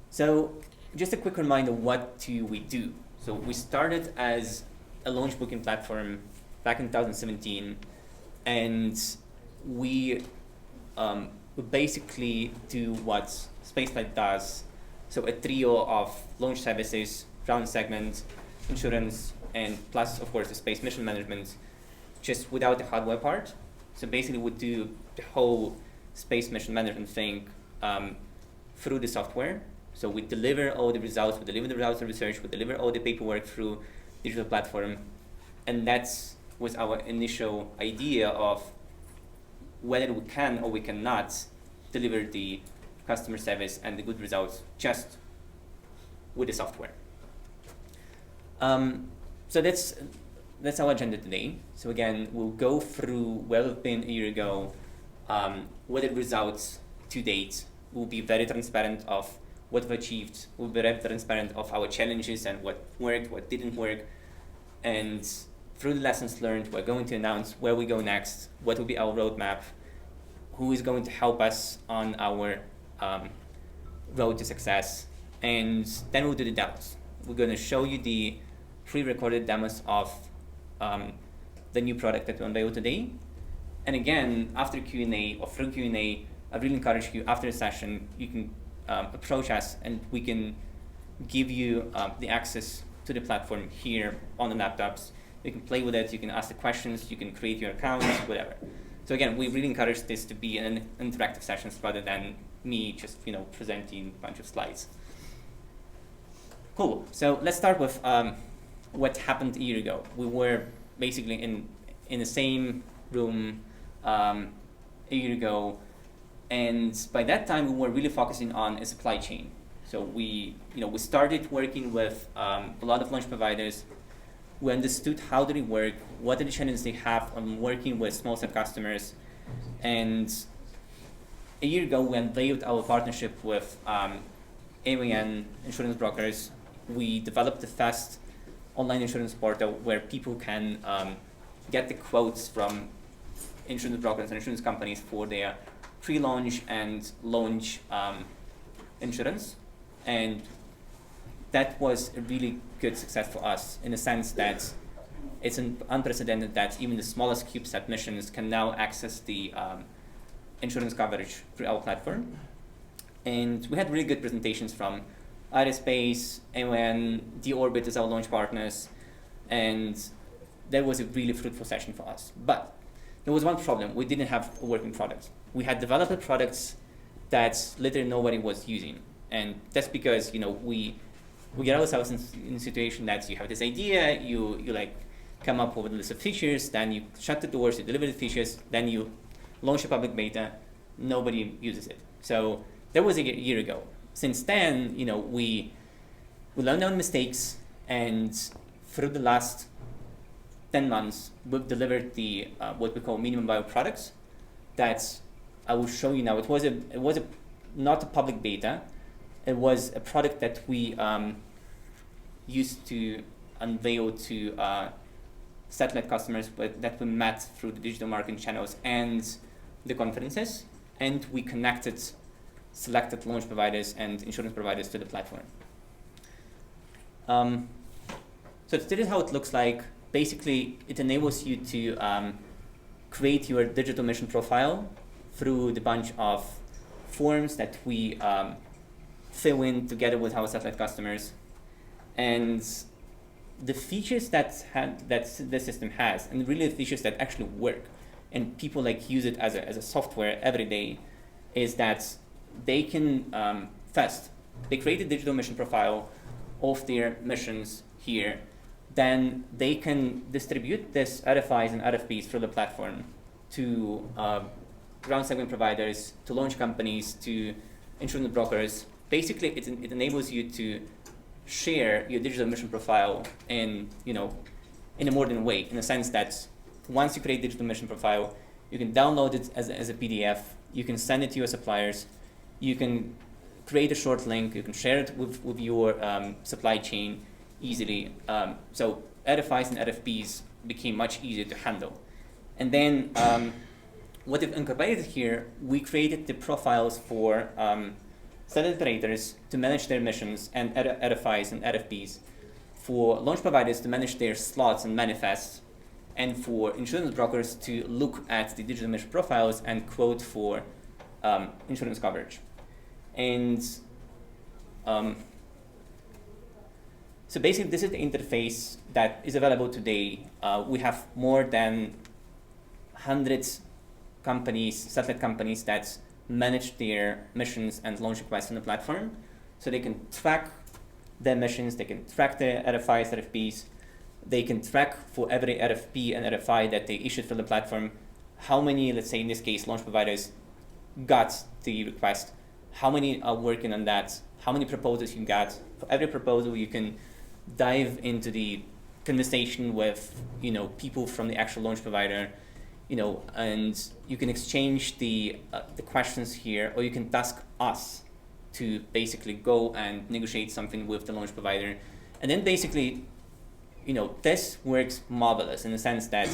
So just a quick reminder, what do we do? So we started as a launch booking platform back in 2017, and we basically do what SpaceFlight does. So a trio of launch services, ground segment, insurance, and plus, of course, the space mission management, just without the hardware part. So basically we do the whole space mission management thing through the software. So we deliver all the results, we deliver the results of research, we deliver all the paperwork through digital platform. And that was our initial idea of whether we can or we cannot deliver the customer service and the good results just with the software. So that's our agenda today. So again, we'll go through where we've been a year ago, what are the results to date. We'll be very transparent of what we've achieved. We'll be very transparent of our challenges and what worked, what didn't work. And through the lessons learned, we're going to announce where we go next, what will be our roadmap, who is going to help us on our road to success. And then we'll do the demos. We're going to show you the pre-recorded demos of the new product that we unveiled today. And again, after Q&A or through Q&A, I really encourage you after the session, you can approach us and we can give you the access to the platform here on the laptops. You can play with it, you can ask the questions, you can create your accounts, whatever. So again, we really encourage this to be an interactive sessions rather than me just presenting a bunch of slides. Cool. So let's start with what happened a year ago. We were basically in the same room a year ago, and by that time we were really focusing on a supply chain. So we started working with a lot of launch providers. We understood how they work, what are the challenges they have on working with SmallSat customers, and a year ago we unveiled our partnership with AWN insurance brokers. We developed a fast online insurance portal where people can get the quotes from insurance brokers and insurance companies for their pre-launch and launch insurance. And that was a really good success for us in the sense that it's unprecedented that even the smallest CubeSat missions can now access the insurance coverage through our platform. And we had really good presentations from Aerospace, AWN, D-Orbit as our launch partners, and that was a really fruitful session for us. But there was one problem: we didn't have a working product. We had developed products that literally nobody was using, and that's because we get ourselves in a situation that you have this idea, you like come up with a list of features, then you shut the doors, you deliver the features, then you launch a public beta, nobody uses it. So that was a year ago. Since then, we learned our mistakes, and through the last 10 months, we've delivered the what we call minimum viable products that I will show you now. It was not a public beta. It was a product that we used to unveil to satellite customers, but that we met through the digital marketing channels and the conferences, and we connected selected launch providers and insurance providers to the platform. So this is how it looks like. Basically, it enables you to create your digital mission profile through the bunch of forms that we fill in together with our satellite customers. And the features that the system has, and really the features that actually work, and people use it as a software every day, is that they can first, they create a digital mission profile of their missions here. Then they can distribute this RFIs and RFPs through the platform to ground segment providers, to launch companies, to insurance brokers. Basically, it enables you to share your digital mission profile in a modern way, in the sense that once you create digital mission profile, you can download it as a PDF, you can send it to your suppliers, you can create a short link, you can share it with your supply chain easily. So RFIs and RFPs became much easier to handle. And then what we've incorporated here, we created the profiles for satellite operators to manage their missions and RFIs and RFPs, for launch providers to manage their slots and manifests, and for insurance brokers to look at the digital mission profiles and quote for insurance coverage. And so basically, this is the interface that is available today. We have more than 100 companies, satellite companies, that manage their missions and launch requests on the platform. So they can track their missions, they can track their RFIs, RFPs, they can track for every RFP and RFI that they issued from the platform, how many, let's say in this case, launch providers got the request, how many are working on that, how many proposals you got. For every proposal, you can dive into the conversation with, people from the actual launch provider, and you can exchange the questions here, or you can task us to basically go and negotiate something with the launch provider. And then basically, this works marvelous in the sense that,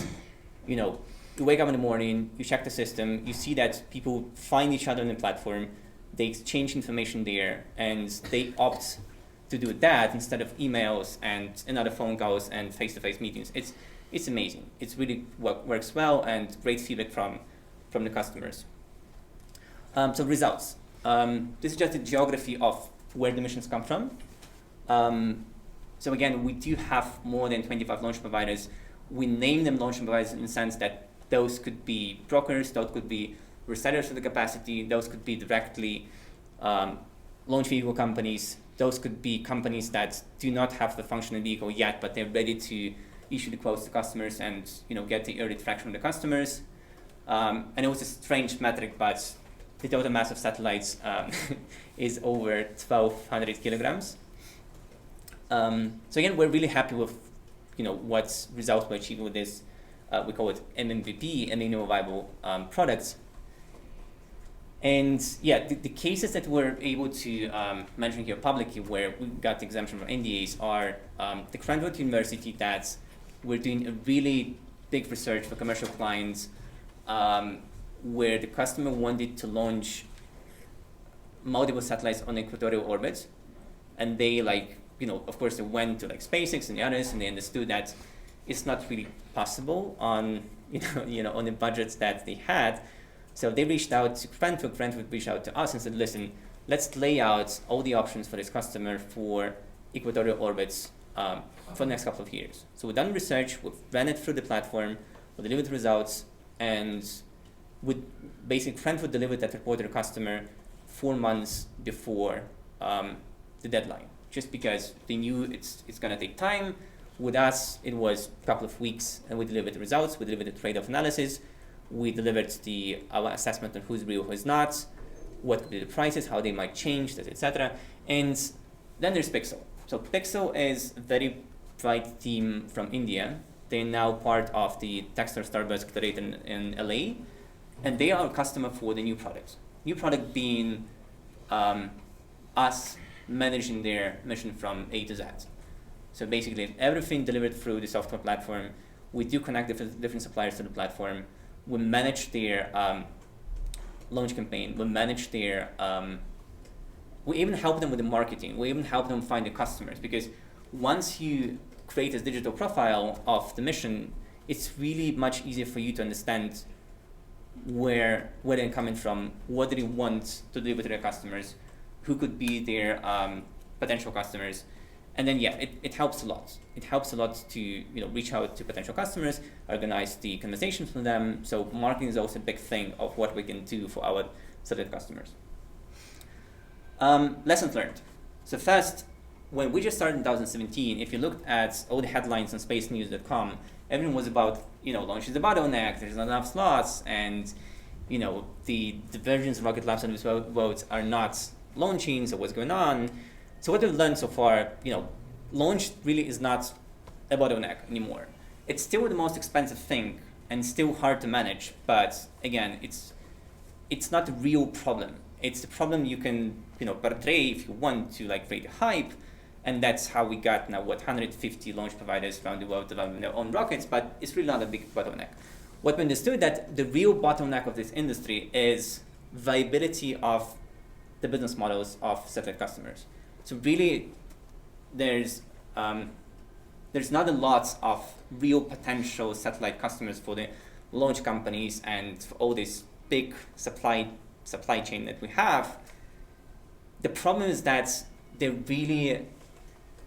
you wake up in the morning, you check the system, you see that people find each other on the platform, they exchange information there, and they opt to do that instead of emails and another phone calls and face-to-face meetings. It's amazing. It's really works well, and great feedback from the customers. So results. This is just the geography of where the missions come from. So again, we do have more than 25 launch providers. We name them launch providers in the sense that those could be brokers, those could be resellers of the capacity, those could be directly launch vehicle companies, those could be companies that do not have the functional vehicle yet, but they're ready to issue the quotes to customers and get the early traction from the customers. And it was a strange metric, but the total mass of satellites is over 1,200 kilograms. So again, we're really happy with what results we're achieving with this. We call it MMVP, minimum viable products. And yeah, the cases that we're able to mention here publicly, where we got the exemption from NDAs, are the Cranbrook University, that we're doing a really big research for commercial clients, where the customer wanted to launch multiple satellites on equatorial orbit, and they of course they went to SpaceX and the others, and they understood that it's not really possible on on the budgets that they had. So they reached out to Cranbrook reached out to us and said, listen, let's lay out all the options for this customer for equatorial orbits for the next couple of years. So we've done research, we've ran it through the platform, we delivered results, and basically Cranbrook delivered that report to the customer 4 months before the deadline, just because they knew it's going to take time. With us, it was a couple of weeks, and we delivered the results, we delivered the trade-off analysis, we delivered our assessment on who's real, who's not, what could be the prices, how they might change, etc. And then there's Pixel. So Pixel is a very bright team from India. They're now part of the Techstars Starbucks Accelerator in LA, and they are a customer for the new product. New product being us managing their mission from A to Z. So basically, everything delivered through the software platform. We do connect different suppliers to the platform. We manage their launch campaign. We manage their. We even help them with the marketing. We even help them find the customers, because once you create a digital profile of the mission, it's really much easier for you to understand where they're coming from, what do they want to deliver to their customers, who could be their potential customers. And then, yeah, it helps a lot. It helps a lot to reach out to potential customers, organize the conversations with them. So marketing is also a big thing of what we can do for our satellite customers. Lessons learned. So first, when we just started in 2017, if you looked at all the headlines on spacenews.com, everything was about, launch is a bottleneck, there's not enough slots, and, the versions of Rocket Labs on these boats are not launching, so what's going on? So what we've learned so far, launch really is not a bottleneck anymore. It's still the most expensive thing and still hard to manage, but again, it's not a real problem. It's the problem you can, portray if you want to create a hype, and that's how we got now 150 launch providers around the world developing their own rockets, but it's really not a big bottleneck. what we understood that the real bottleneck of this industry is viability of the business models of satellite customers. So really, there's not a lot of real potential satellite customers for the launch companies and for all this big supply chain that we have. The problem is that they really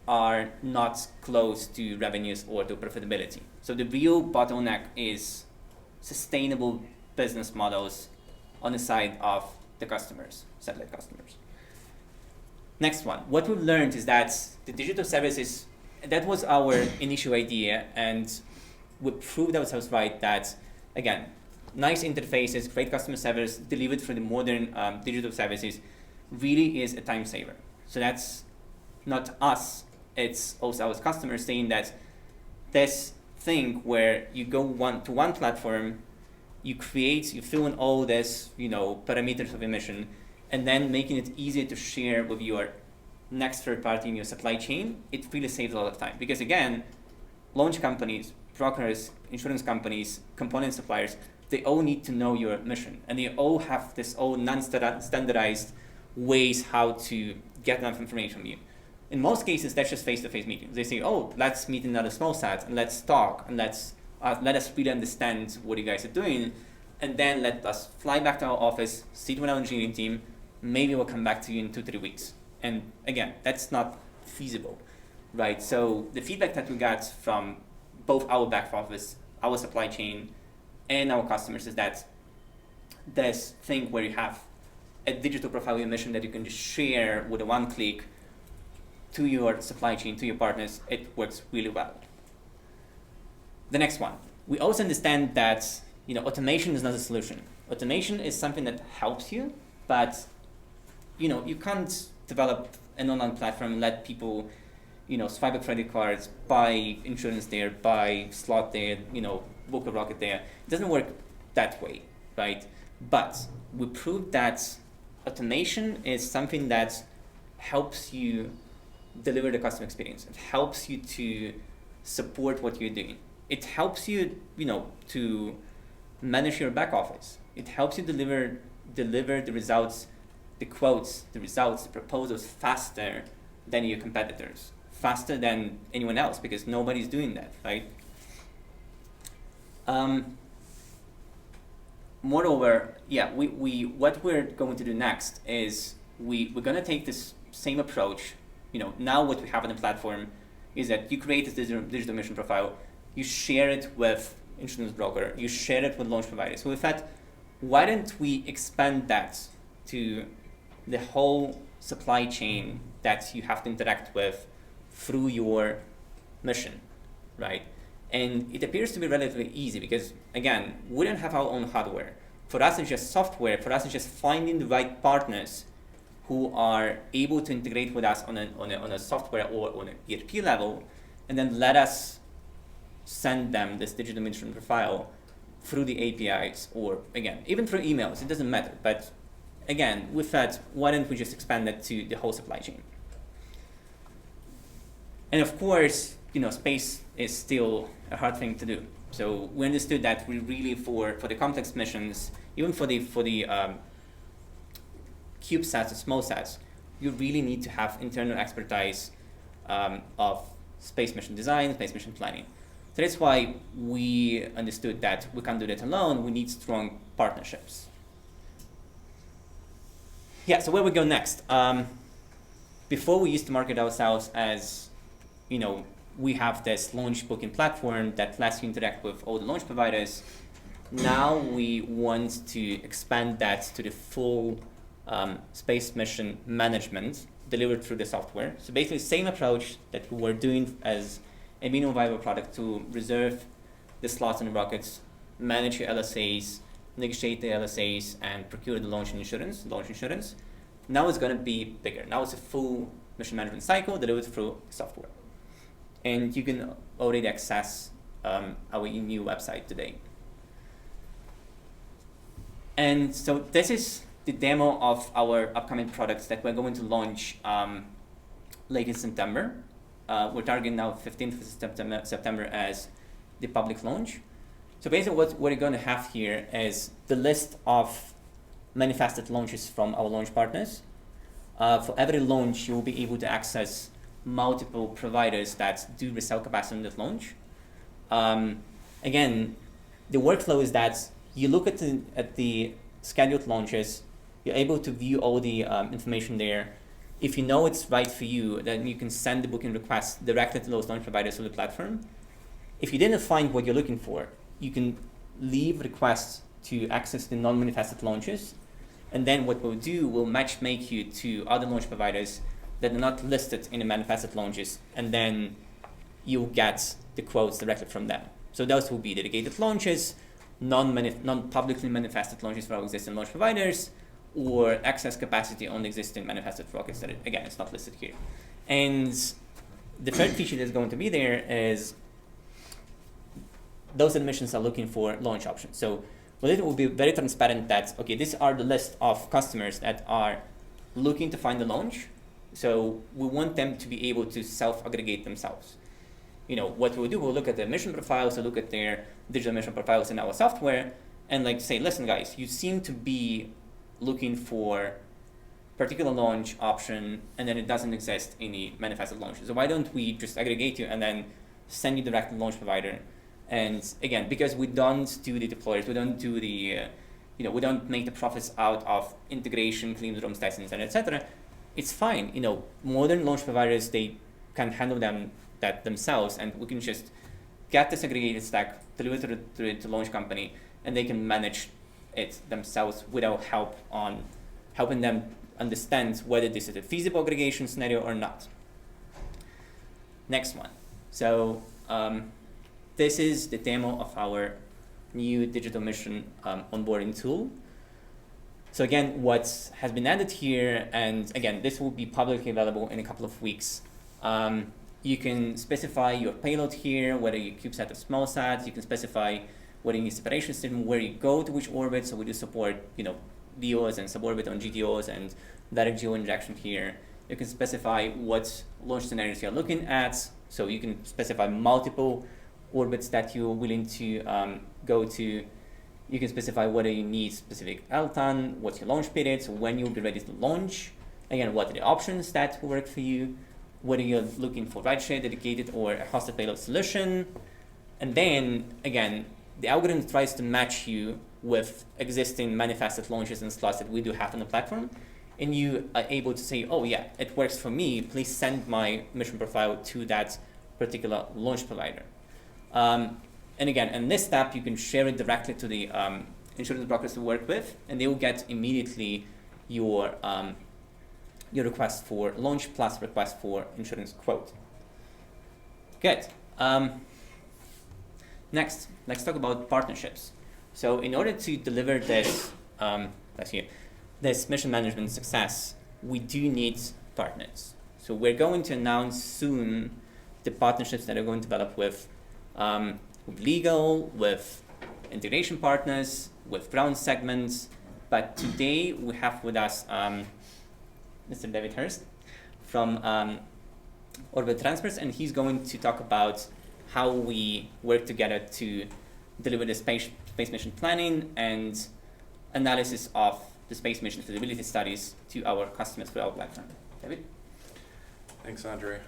are not close to revenues or to profitability. So the real bottleneck is sustainable business models on the side of the customers, satellite customers. Next one. What we've learned is that the digital services, that was our initial idea, and we proved ourselves right that, again, nice interfaces, great customer service delivered through the modern digital services really is a time saver. So that's not us, it's also our customers saying that this thing where you go to one platform, you fill in all this, parameters of emission, and then making it easier to share with your next third party in your supply chain, it really saves a lot of time. Because again, launch companies, brokers, insurance companies, component suppliers, they all need to know your mission, and they all have this all non-standardized ways how to get enough information from you. In most cases, that's just face-to-face meetings. They say, oh, let's meet another SmallSat and let's talk and let us really understand what you guys are doing, and then let us fly back to our office, sit with our engineering team, maybe we'll come back to you in 2-3 weeks. And again, that's not feasible, right? So the feedback that we got from both our back office, our supply chain, and our customers is that this thing where you have a digital profile emission that you can just share with a one click to your supply chain, to your partners, it works really well. The next one. We also understand that automation is not a solution. Automation is something that helps you, but you can't develop an online platform and let people swipe a credit cards, buy insurance there, buy slot there, book a rocket there. It doesn't work that way, right? But we proved that automation is something that helps you deliver the customer experience. It helps you to support what you're doing. It helps you, to manage your back office. It helps you deliver the results, the quotes, the results, the proposals faster than your competitors, faster than anyone else, because nobody's doing that, right? Moreover, what we're going to do next is we're going to take this same approach. Now what we have on the platform is that you create this digital mission profile, you share it with insurance broker, you share it with launch providers. So we thought, why don't we expand that to the whole supply chain that you have to interact with through your mission, right? And it appears to be relatively easy because, again, we don't have our own hardware. For us, it's just software. For us, it's just finding the right partners who are able to integrate with us on a software or on an ERP level, and then let us send them this digital mission profile through the APIs, or again, even through emails. It doesn't matter. But again, with that, why don't we just expand that to the whole supply chain? And of course, space is still a hard thing to do. So we understood that we really, for the complex missions, even for the CubeSats or SmallSats, you really need to have internal expertise of space mission design, space mission planning. So that's why we understood that we can't do that alone. We need strong partnerships. Yeah, so where we go next? Before we used to market ourselves as, we have this launch booking platform that lets you interact with all the launch providers. Now we want to expand that to the full space mission management delivered through the software. So basically, same approach that we were doing as a minimum viable product to reserve the slots on the rockets, manage your LSAs, negotiate the LSAs, and procure the launch insurance. Now it's going to be bigger. Now it's a full mission management cycle delivered through software. And you can already access our new website today. And so this is the demo of our upcoming products that we're going to launch late in September. We're targeting now 15th of September as the public launch. So basically what you're going to have here is the list of manifested launches from our launch partners. For every launch, you will be able to access multiple providers that do resell capacity on that launch. Again, the workflow is that you look at the scheduled launches, you're able to view all the information there. If you know it's right for you, then you can send the booking request directly to those launch providers on the platform. If you didn't find what you're looking for, you can leave requests to access the non-manifested launches. And then what we'll do, we'll match make you to other launch providers that are not listed in the manifested launches, and then you'll get the quotes directly from them. So those will be dedicated launches, non-publicly manifested launches for our existing launch providers, or excess capacity on the existing manifested rockets that, again, it's not listed here. And the third feature that's going to be there is those admissions are looking for launch options. So it will be very transparent that, okay, these are the list of customers that are looking to find the launch. So we want them to be able to self-aggregate themselves. What we'll do, we'll look at the mission profiles, we'll look at their digital mission profiles in our software, and say, listen, guys, you seem to be looking for particular launch option, and then it doesn't exist in the manifested launches. So why don't we just aggregate you and then send you direct to the launch provider? And again, because we don't do the deploys, we don't do the, we don't make the profits out of integration, clean rooms, testing, etc. It's fine. Modern launch providers, they can handle that themselves, and we can just get this aggregated stack, deliver to the launch company, and they can manage it themselves without help on helping them understand whether this is a feasible aggregation scenario or not. Next one. So this is the demo of our new digital mission onboarding tool. So again, what has been added here, and again, this will be publicly available in a couple of weeks. You can specify your payload here, whether you CubeSat or SmallSat. You can specify whether you need separation system, where you go to which orbit. So we do support, VOs and suborbit on GTOs and direct geo injection here. You can specify what launch scenarios you're looking at. So you can specify multiple orbits that you're willing to go to. You can specify whether you need specific LTAN, what's your launch period, so when you'll be ready to launch. Again, what are the options that will work for you, whether you're looking for rideshare, dedicated, or a hosted payload solution. And then, again, the algorithm tries to match you with existing manifested launches and slots that we do have on the platform. And you are able to say, oh yeah, it works for me. Please send my mission profile to that particular launch provider. And again, in this step, you can share it directly to the insurance brokers to work with, and they will get immediately your request for launch plus request for insurance quote. Good. Next, let's talk about partnerships. So in order to deliver this, this mission management success, we do need partners. So we're going to announce soon the partnerships that are going to develop with legal, with integration partners, with ground segments. But today we have with us Mr. David Hurst from Orbit Transfers, and he's going to talk about how we work together to deliver the space mission planning and analysis of the space mission feasibility studies to our customers for our platform. David? Thanks, Andre.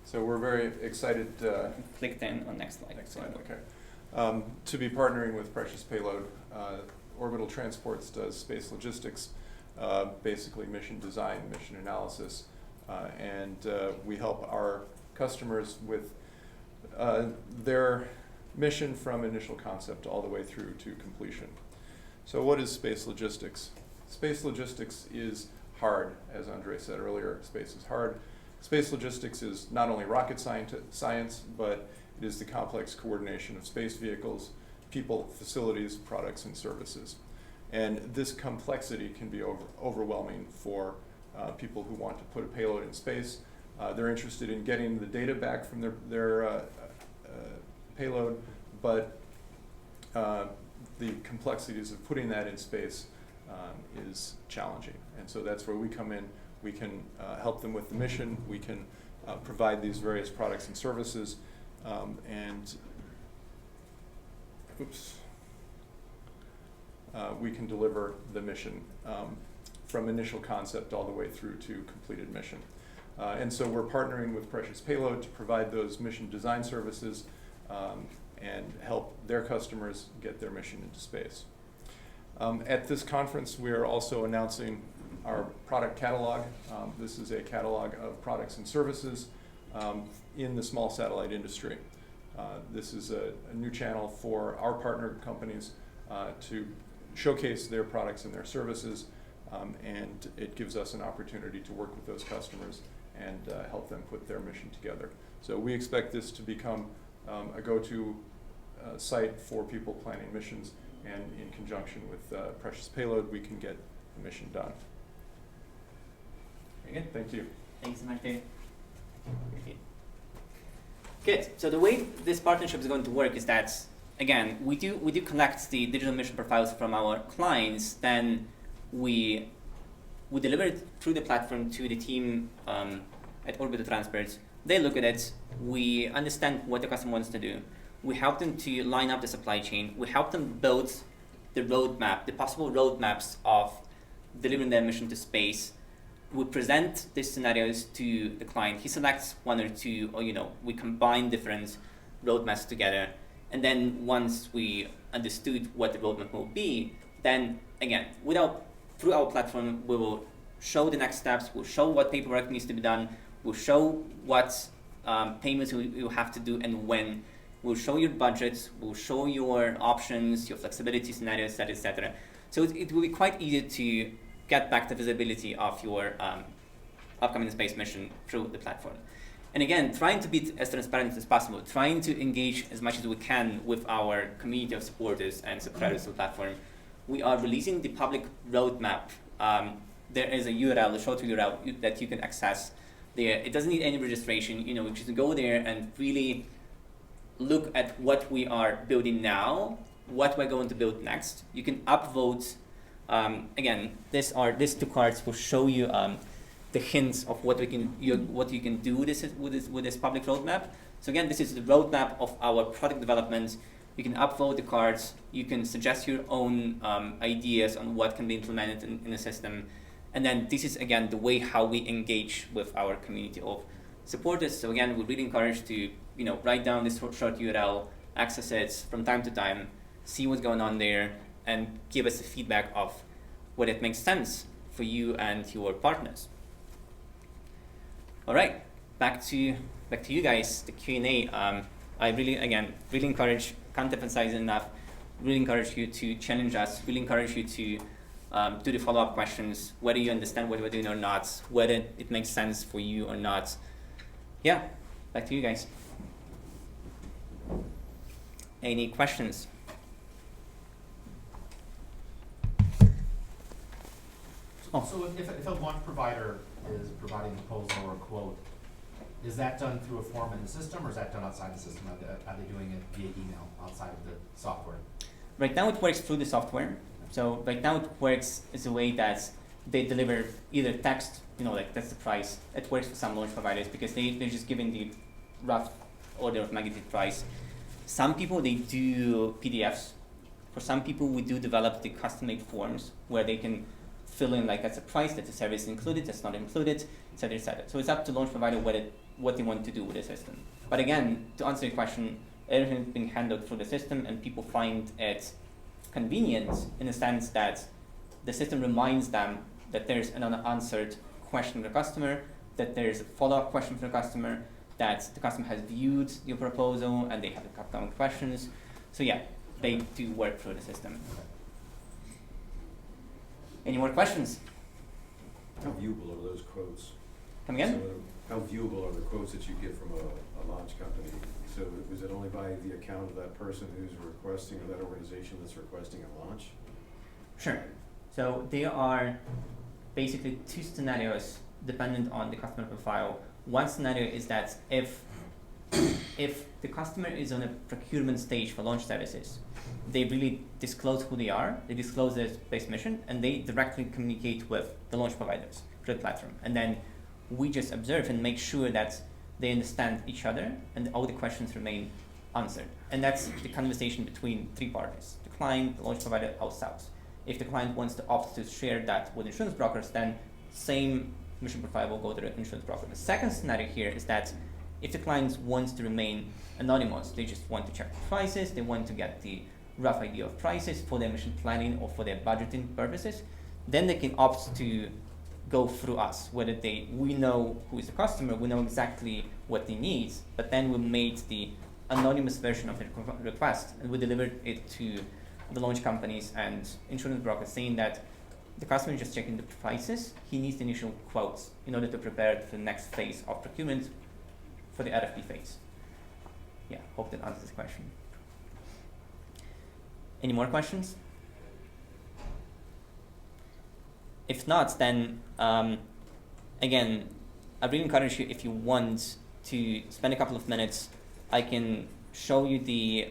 So we're very excited. Click then on next slide. Next slide, okay. To be partnering with Precious Payload. Orbital Transports does space logistics, basically mission design, mission analysis, and we help our customers with their mission from initial concept all the way through to completion. So what is space logistics? Space logistics is hard, as Andre said earlier. Space is hard. Space logistics is not only rocket science, but it is the complex coordination of space vehicles, people, facilities, products, and services. And this complexity can be overwhelming for people who want to put a payload in space. They're interested in getting the data back from their payload, but the complexities of putting that in space is challenging. And so that's where we come in. We can help them with the mission. We can provide these various products and services. And we can deliver the mission from initial concept all the way through to completed mission. And so we're partnering with Precious Payload to provide those mission design services and help their customers get their mission into space. At this conference, we are also announcing our product catalog. This is a catalog of products and services in the small satellite industry. This is a new channel for our partner companies to showcase their products and their services, and it gives us an opportunity to work with those customers and help them put their mission together. So we expect this to become a go-to site for people planning missions, and in conjunction with Precious Payload, we can get the mission done. Very good. Thank you. Thanks so much, Dave. Good. So the way this partnership is going to work is that, again, we do collect the digital mission profiles from our clients, then we deliver it through the platform to the team at Orbital Transports. They look at it, we understand what the customer wants to do, we help them to line up the supply chain, we help them build the roadmap, the possible roadmaps of delivering their mission to space. We present these scenarios to the client. He selects one or two, or we combine different roadmaps together. And then once we understood what the roadmap will be, then again, through our platform, we will show the next steps, we'll show what paperwork needs to be done, we'll show what payments you have to do and when. We'll show your budgets, we'll show your options, your flexibility scenarios, etc. So it will be quite easy to get back the visibility of your upcoming space mission through the platform. And again, trying to be as transparent as possible, trying to engage as much as we can with our community of supporters and subscribers to the platform. We are releasing the public roadmap. There is a URL, a short URL that you can access there. It doesn't need any registration. You just go there and really look at what we are building now, what we're going to build next. You can upvote. Again, these two cards will show you the hints of what you can do with this public roadmap. So again, this is the roadmap of our product development. You can upvote the cards. You can suggest your own ideas on what can be implemented in the system. And then this is again the way how we engage with our community of supporters. So again, we really encourage to write down this short URL, access it from time to time, see what's going on there, and give us the feedback of whether it makes sense for you and your partners. All right, back to you guys, the Q&A. I really encourage, can't emphasize enough, really encourage you to challenge us, really encourage you to do the follow-up questions, whether you understand what we're doing or not, whether it makes sense for you or not. Yeah, back to you guys. Any questions? So if a launch provider is providing a proposal or a quote, is that done through a form in the system, or is that done outside the system? Are they doing it via email outside of the software? Right now it works through the software. So right now it works as a way that they deliver either text, like that's the price. It works for some launch providers because they're just giving the rough order of magnitude price. Some people, they do PDFs. For some people, we do develop the custom-made forms where they can fill in like that's a price, that's a service included, that's not included, etc., etc. So it's up to launch provider what they want to do with the system. But again, to answer your question, everything's being handled through the system, and people find it convenient in the sense that the system reminds them that there's an unanswered question for the customer, that there's a follow-up question for the customer, that the customer has viewed your proposal and they have upcoming questions. So yeah, they do work through the system. Any more questions? How viewable are those quotes? Come again? So how viewable are the quotes that you get from a launch company? So is it only by the account of that person who's requesting, or that organization that's requesting a launch? Sure. So there are basically two scenarios dependent on the customer profile. One scenario is that if the customer is on a procurement stage for launch services, they really disclose who they are, they disclose their space mission, and they directly communicate with the launch providers through the platform. And then we just observe and make sure that they understand each other and all the questions remain answered. And that's the conversation between three parties, the client, the launch provider, ourselves. If the client wants to opt to share that with insurance brokers, then same mission profile will go to the insurance broker. The second scenario here is that if the client wants to remain anonymous, they just want to check the prices, they want to get the rough idea of prices for their mission planning or for their budgeting purposes, then they can opt to go through us, whether we know who is the customer, we know exactly what they need, but then we made the anonymous version of the request and we delivered it to the launch companies and insurance brokers, saying that the customer is just checking the prices, he needs the initial quotes in order to prepare for the next phase of procurement for the RFP phase. Yeah, hope that answers the question. Any more questions? If not, then again, I really encourage you, if you want to spend a couple of minutes, I can show you the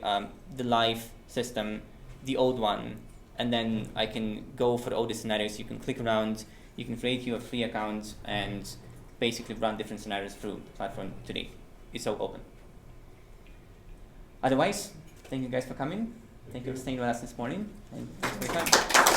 live system, the old one, and then I can go for all the scenarios. You can click around, you can create you a free account and basically run different scenarios through the platform today. It's so open. Otherwise, thank you guys for coming. Thank you for staying with us this morning. And thanks for your time.